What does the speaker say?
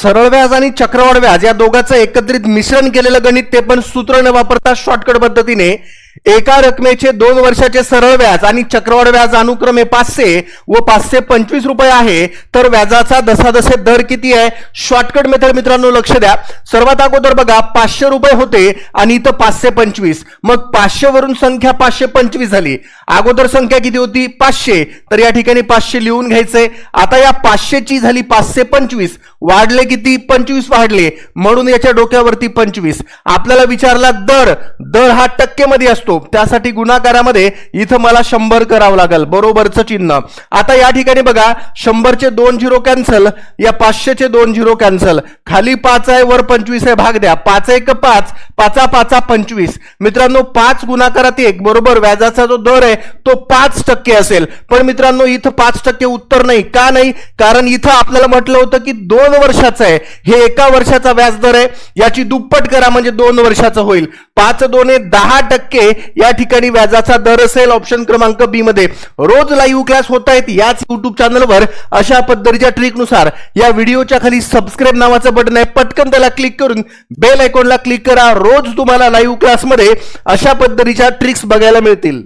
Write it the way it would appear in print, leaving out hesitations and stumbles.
सरळ व्याज आणि चक्रवाढ व्याज या दोघांचं एकत्रित मिश्रण केलेलं गणित, ते पण सूत्र न वापरता शॉर्टकट पद्धतीने एका रकमेचे 2 वर्षाचे सरळ व्याज आणि चक्रवाढ व्याज अनुक्रमे 500 व 525 रुपये आहे, तर व्याजाचा दसादसे दर किती आहे? शॉर्टकट मेथड मित्रांनो लक्ष द्या. सर्वात अगोदर बघा 500 रुपये होते आणि इथं 525, मग 500 वरून संख्या 525 झाली. अगोदर संख्या किती होती? 500, तर या ठिकाणी 500 लिहून घ्यायचंय. आता या 500 ची झाली 525, वाढले किती? 25 वाढले, म्हणून याच्या डोक्यावरती 25. आपल्याला विचारला दर, दर हा टक्के मध्ये असतो, त्यासाठी गुणाकारामध्ये इथं मला 100 करावं लागेल, बरोबरचं चिन्ह. आता या ठिकाणी बघा 100 चे 2 झिरो कॅन्सल, या 500 चे 2 झिरो कॅन्सल, खाली 5 आहे वर 25 आहे, भाग द्या. 5 1 5, 5 5 25. मित्रांनो 5 गुणाकारात 1 बरोबर व्याजाचा जो दर आहे तो 5% असेल. पण मित्रांनो इथं 5% उत्तर नाही. का नाही? कारण इथं आपल्याला म्हटलं होतं की 2 वर्षाचं आहे, हे एका वर्षाचा व्याज दर आहे, याची दुप्पट करा म्हणजे 2 वर्षाचं होईल. 5 2 10% या ठिकाणी व्याजाचा दर असेल. ऑप्शन क्रमांक बी मध्ये. रोज लाईव्ह क्लास होत आहेत याच युट्यूब चॅनलवर अशा पद्धतीच्या ट्रिकनुसार. या व्हिडिओच्या खाली सबस्क्राईब नावाचं बटन आहे, पटकन त्याला क्लिक करून बेल आयकॉनला क्लिक करा. रोज तुम्हाला लाईव्ह क्लासमध्ये अशा पद्धतीच्या ट्रिक्स बघायला मिळतील.